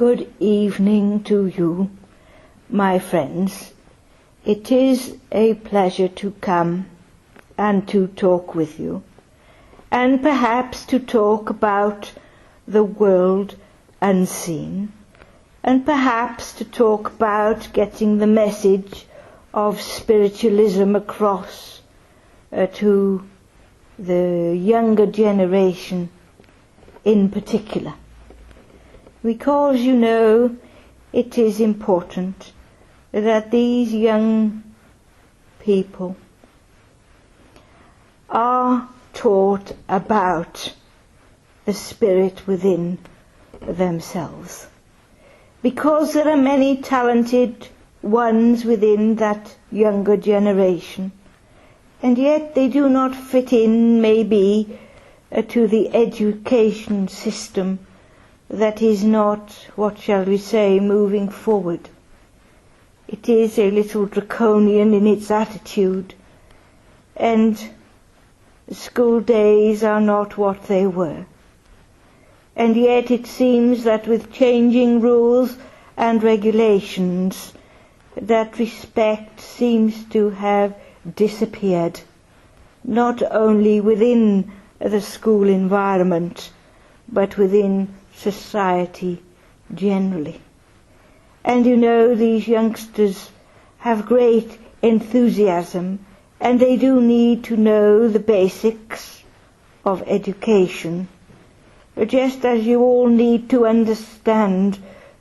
Good evening to you, my friends. It is a pleasure to come and to talk with you, and perhaps to talk about the world unseen, and perhaps to talk about getting the message of spiritualism across to the younger generation in particular. Because, you know, it is important that these young people are taught about the spirit within themselves. Because there are many talented ones within that younger generation, and yet they do not fit in, maybe, to the education system that is not, what shall we say, moving forward. It is a little draconian in its attitude, and school days are not what they were. And yet it seems that with changing rules and regulations, that respect seems to have disappeared, not only within the school environment, but within society generally. And you know, these youngsters have great enthusiasm, and they do need to know the basics of education, just as you all need to understand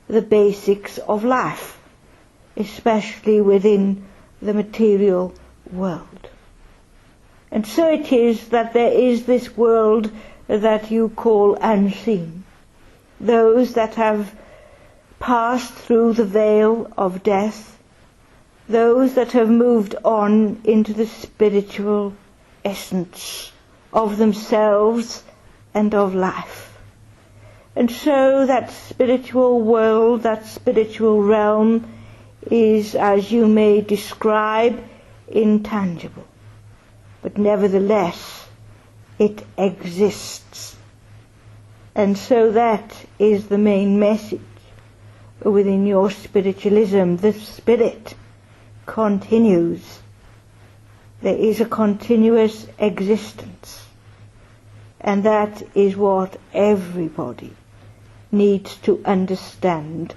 the basics of life, especially within the material world. And so it is that there is this world that you call unseen. Those that have passed through the veil of death, those that have moved on into the spiritual essence of themselves and of life. And so that spiritual world, that spiritual realm is, as you may describe, intangible. But nevertheless, it exists. And so that is the main message within your spiritualism. The spirit continues. There is a continuous existence. And that is what everybody needs to understand,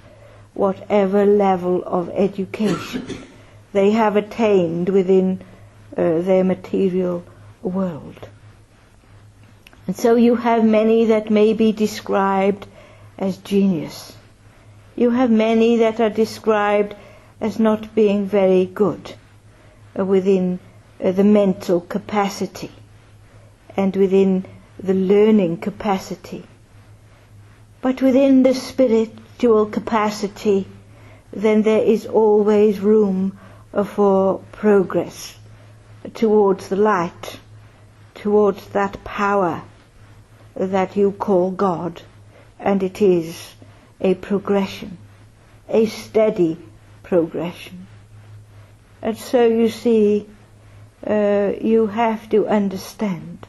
whatever level of education they have attained within their material world. And so you have many that may be described as genius. You have many that are described as not being very good within the mental capacity and within the learning capacity. But within the spiritual capacity, then there is always room for progress towards the light, towards that power that you call God. And it is a progression, a steady progression. And so you see, you have to understand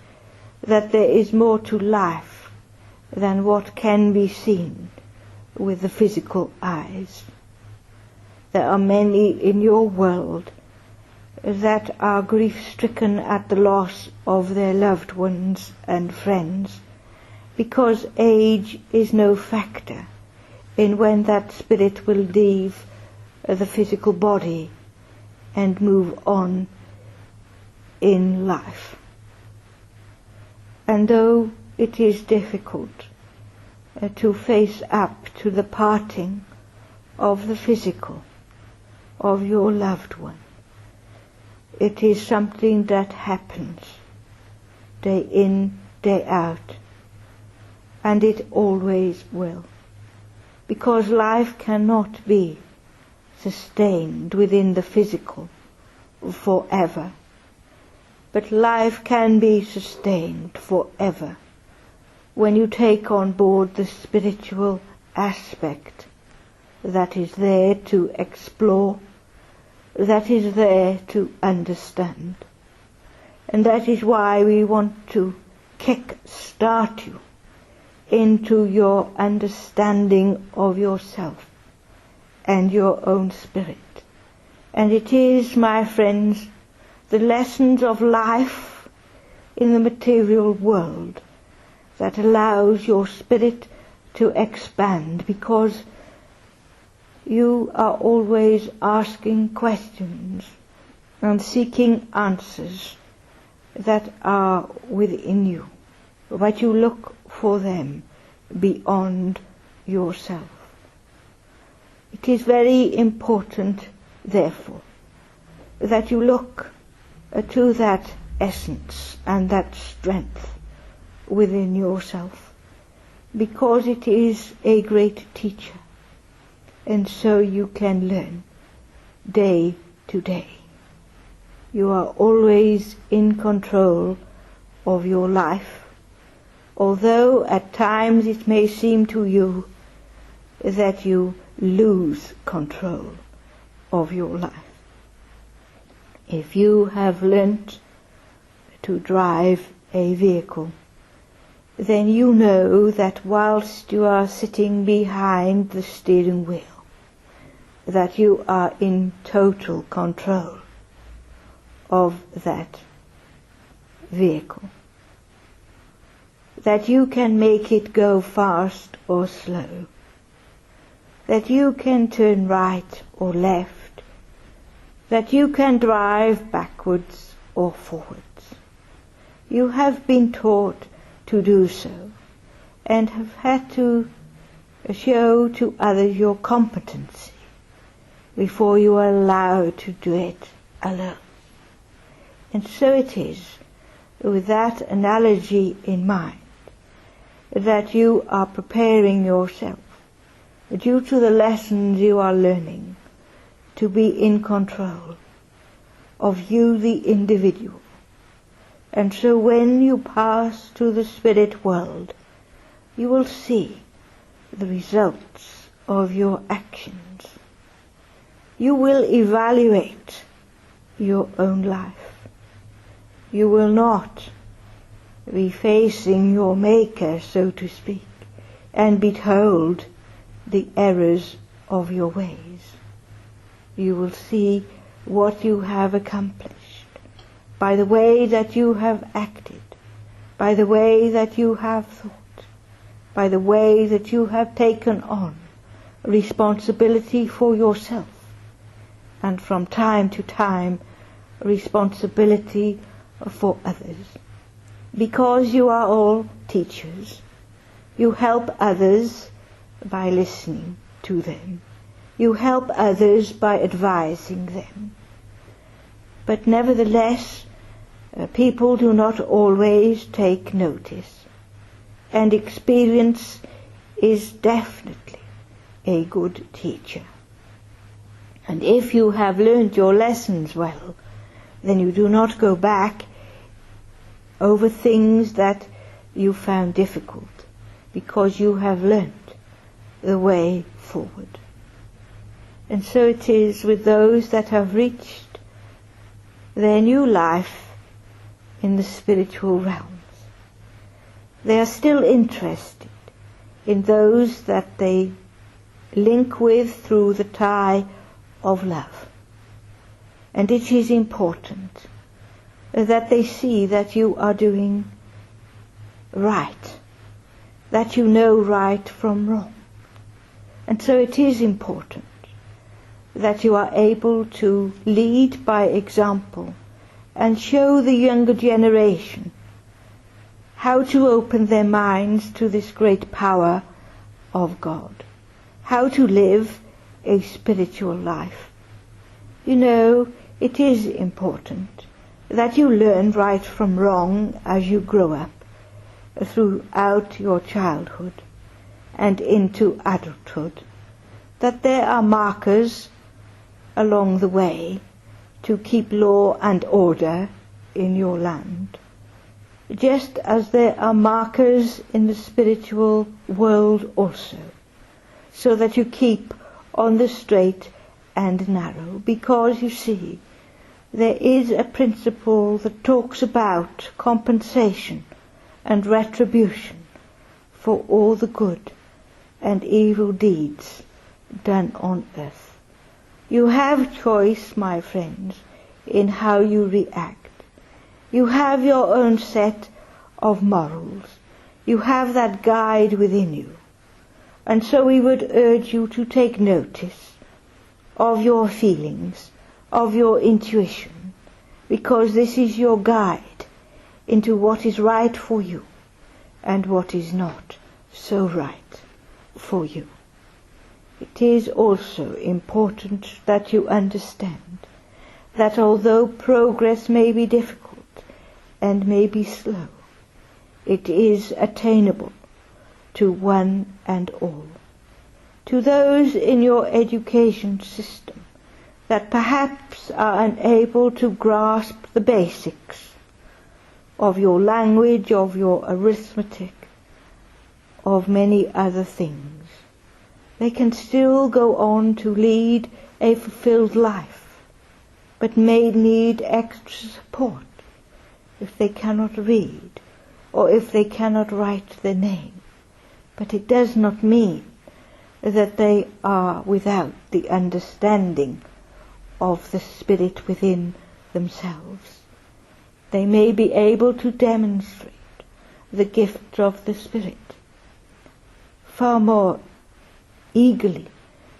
that there is more to life than what can be seen with the physical eyes. There are many in your world that are grief-stricken at the loss of their loved ones and friends, because age is no factor in when that spirit will leave the physical body and move on in life. And though it is difficult to face up to the parting of the physical, of your loved one, it is something that happens day in, day out, and it always will. Because life cannot be sustained within the physical forever. But life can be sustained forever when you take on board the spiritual aspect that is there to explore, that is there to understand. And that is why we want to kick-start you into your understanding of yourself and your own spirit. And it is, my friends, the lessons of life in the material world that allows your spirit to expand, because you are always asking questions and seeking answers that are within you, but you look for them beyond yourself. It is very important, therefore, that you look to that essence and that strength within yourself, because it is a great teacher, and so you can learn day to day. You are always in control of your life, although at times it may seem to you that you lose control of your life. If you have learnt to drive a vehicle, then you know that whilst you are sitting behind the steering wheel, that you are in total control of that vehicle, that you can make it go fast or slow, that you can turn right or left, that you can drive backwards or forwards. You have been taught to do so, and have had to show to others your competency before you are allowed to do it alone. And so it is, with that analogy in mind, that you are preparing yourself, due to the lessons you are learning, to be in control of you, the individual. And so when you pass to the spirit world, you will see the results of your actions. You will evaluate your own life. You will not be facing your Maker, so to speak, and behold the errors of your ways. You will see what you have accomplished by the way that you have acted, by the way that you have thought, by the way that you have taken on responsibility for yourself, and from time to time responsibility for others. Because you are all teachers, you help others by listening to them. You help others by advising them. But nevertheless, people do not always take notice, and experience is definitely a good teacher. And if you have learned your lessons well, then you do not go back over things that you found difficult, because you have learned the way forward. And so it is with those that have reached their new life in the spiritual realms. They are still interested in those that they link with through the tie of love. And it is important that they see that you are doing right, that you know right from wrong. And so it is important that you are able to lead by example and show the younger generation how to open their minds to this great power of God, how to live a spiritual life. You know, it is important that you learn right from wrong as you grow up, throughout your childhood and into adulthood, that there are markers along the way to keep law and order in your land, just as there are markers in the spiritual world also, so that you keep on the straight and narrow. Because, you see, there is a principle that talks about compensation and retribution for all the good and evil deeds done on earth. You have choice, my friends, in how you react. You have your own set of morals. You have that guide within you. And so we would urge you to take notice of your feelings, of your intuition, because this is your guide into what is right for you and what is not so right for you. It is also important that you understand that although progress may be difficult and may be slow, it is attainable to one and all. To those in your education system that perhaps are unable to grasp the basics of your language, of your arithmetic, of many other things, they can still go on to lead a fulfilled life, but may need extra support if they cannot read or if they cannot write their name. But it does not mean that they are without the understanding of the Spirit within themselves. They may be able to demonstrate the gift of the Spirit far more eagerly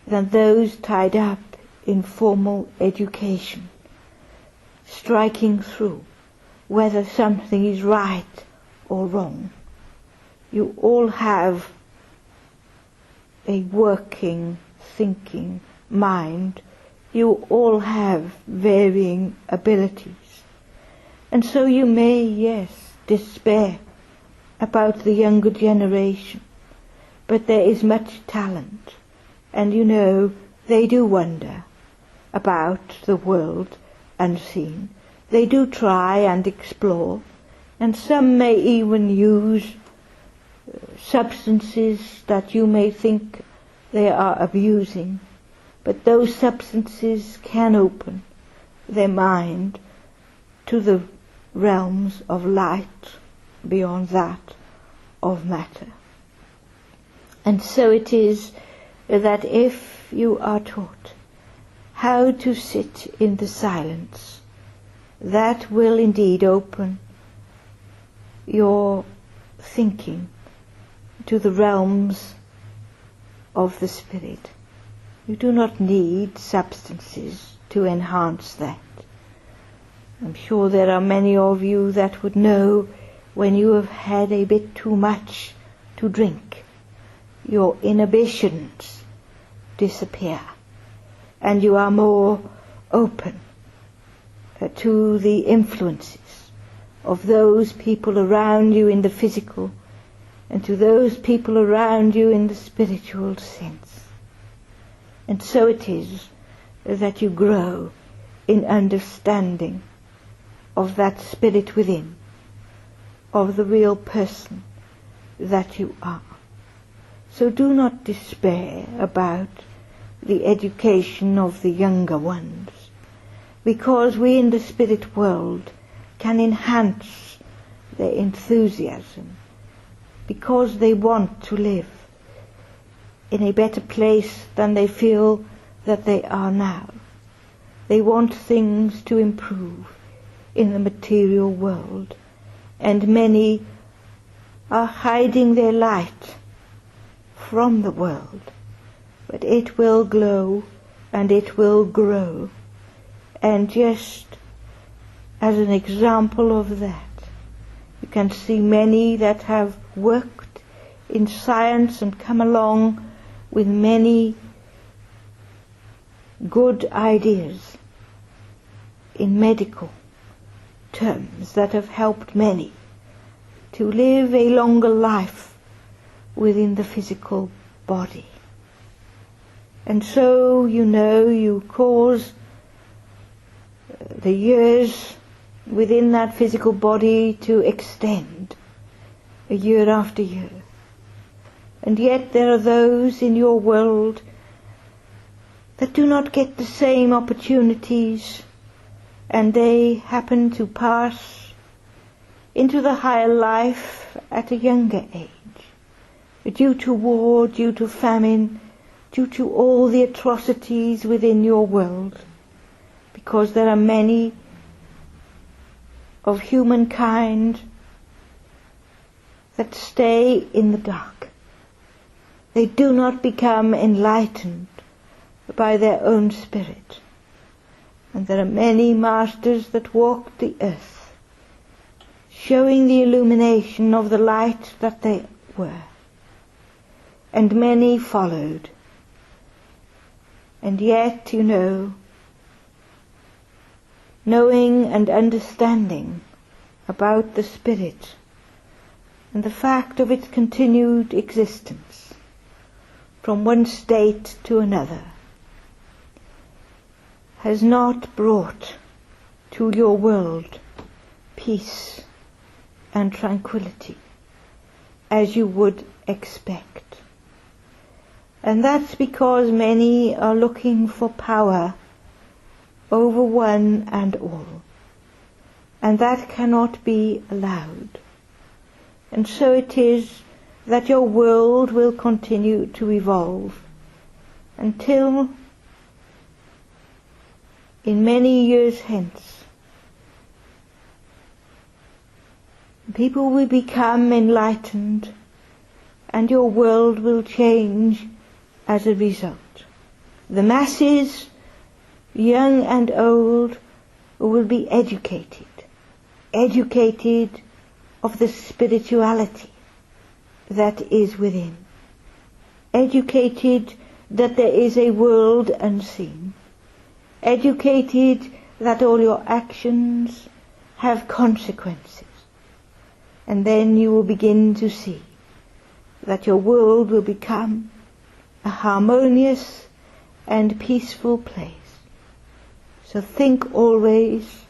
than those tied up in formal education, striking through whether something is right or wrong. You all have a working, thinking mind. You all have varying abilities. And so you may, yes, despair about the younger generation, but there is much talent, and you know they do wonder about the world unseen. They do try and explore, and some may even use substances that you may think they are abusing, but those substances can open their mind to the realms of light beyond that of matter. And so it is that if you are taught how to sit in the silence, that will indeed open your thinking to the realms of the Spirit. You do not need substances to enhance that. I'm sure there are many of you that would know when you have had a bit too much to drink, your inhibitions disappear and you are more open to the influences of those people around you in the physical and to those people around you in the spiritual sense. And so it is that you grow in understanding of that Spirit within, of the real person that you are. So do not despair about the education of the younger ones, because we in the spirit world can enhance their enthusiasm, because they want to live in a better place than they feel that they are now. They want things to improve in the material world, and many are hiding their light from the world, but it will glow and it will grow. And just as an example of that, you can see many that have worked in science and come along with many good ideas in medical terms that have helped many to live a longer life within the physical body. And so, you know, you cause the years within that physical body to extend year after year. And yet there are those in your world that do not get the same opportunities, and they happen to pass into the higher life at a younger age. due to war, due to famine, due to all the atrocities within your world, because there are many of humankind that stay in the dark. They do not become enlightened by their own spirit. And there are many masters that walked the earth, showing the illumination of the light that they were. And many followed. And yet, knowing and understanding about the spirit and the fact of its continued existence from one state to another, has not brought to your world peace and tranquility as you would expect. And that's because many are looking for power over one and all, and that cannot be allowed. And so it is that your world will continue to evolve until in many years hence people will become enlightened and your world will change as a result. The masses, young and old, will be educated of the spirituality that is within, educated that there is a world unseen, educated that all your actions have consequences. And then you will begin to see that your world will become a harmonious and peaceful place. So think always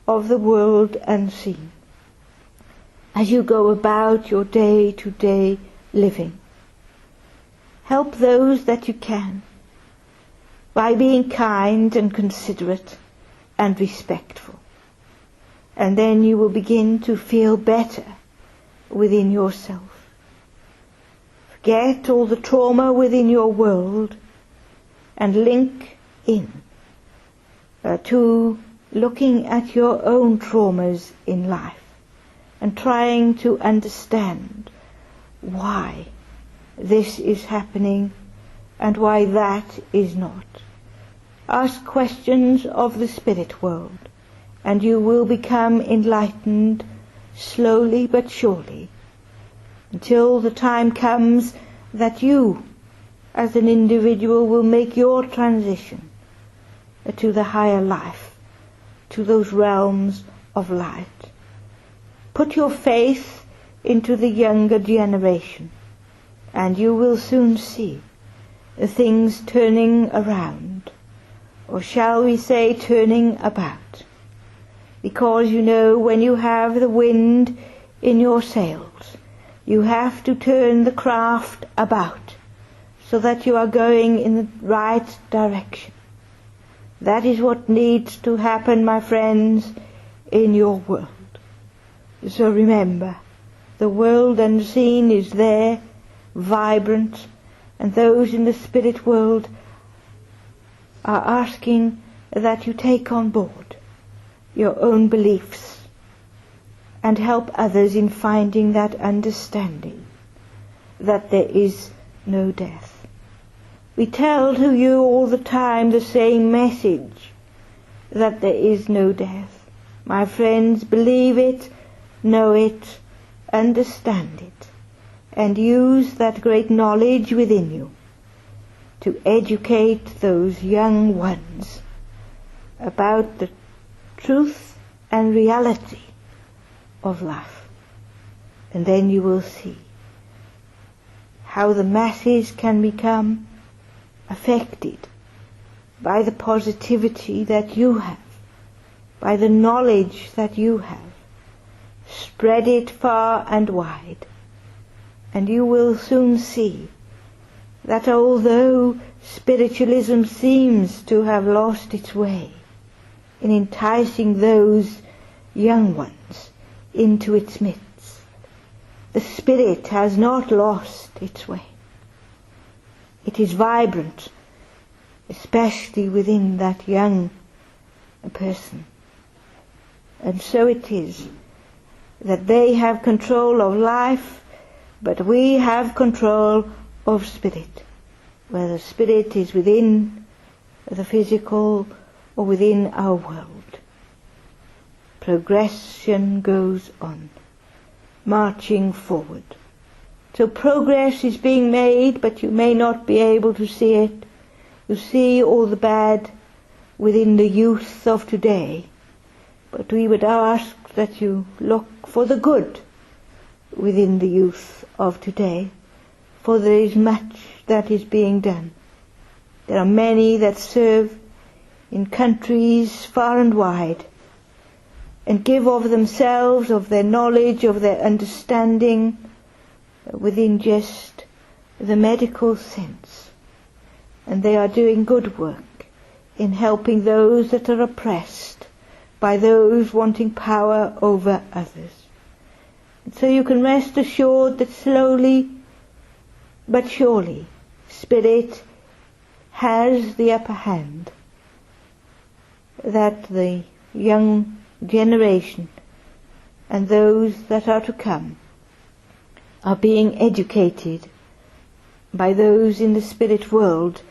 of the world unseen as you go about your day-to-day living. Help those that you can by being kind and considerate and respectful. And then you will begin to feel better within yourself. Forget all the trauma within your world and link in to looking at your own traumas in life and trying to understand why this is happening and why that is not. Ask questions of the spirit world, and you will become enlightened slowly but surely, until the time comes that you, as an individual, will make your transition to the higher life, to those realms of light. Put your faith into the younger generation, and you will soon see the things turning around, or shall we say turning about. Because when you have the wind in your sails, you have to turn the craft about so that you are going in the right direction. That is what needs to happen, my friends, in your world. So remember, the world unseen is there, vibrant, and those in the spirit world are asking that you take on board your own beliefs and help others in finding that understanding that there is no death. We tell to you all the time the same message, that there is no death. My friends, believe it, know it, understand it, and use that great knowledge within you to educate those young ones about the truth and reality of life. And then you will see how the masses can become affected by the positivity that you have, by the knowledge that you have. Spread it far and wide, and you will soon see that although spiritualism seems to have lost its way in enticing those young ones into its midst, the spirit has not lost its way. It is vibrant, especially within that young person. And so it is that they have control of life, but we have control of spirit, whether spirit is within the physical or within our world. Progression goes on, marching forward. So progress is being made, but you may not be able to see it. You see all the bad within the youth of today, but we would ask that you look for the good within the youth of today, for there is much that is being done. There are many that serve in countries far and wide, and give of themselves, of their knowledge, of their understanding, within just the medical sense. And they are doing good work in helping those that are oppressed by those wanting power over others. And so you can rest assured that slowly but surely spirit has the upper hand, that the young generation and those that are to come are being educated by those in the spirit world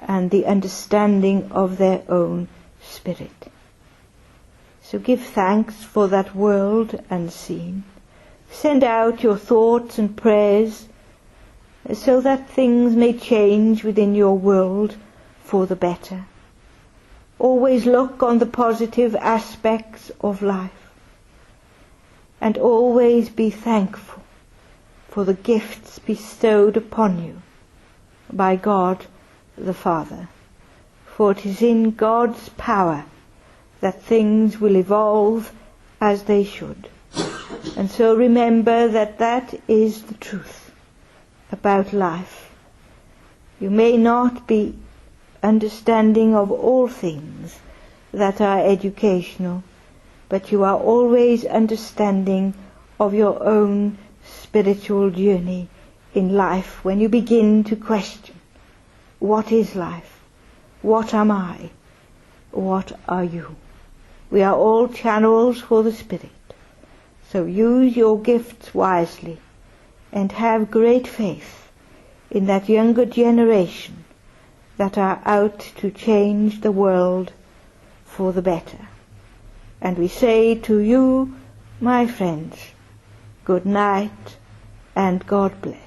and the understanding of their own spirit. So give thanks for that world unseen. Send out your thoughts and prayers so that things may change within your world for the better. Always look on the positive aspects of life, and always be thankful for the gifts bestowed upon you by God the Father. For it is in God's power that things will evolve as they should. And so remember that that is the truth about life. You may not be understanding of all things that are educational, but you are always understanding of your own spiritual journey in life when you begin to question, what is life? What am I? What are you? We are all channels for the Spirit. So use your gifts wisely and have great faith in that younger generation that are out to change the world for the better. And we say to you, my friends, good night and God bless.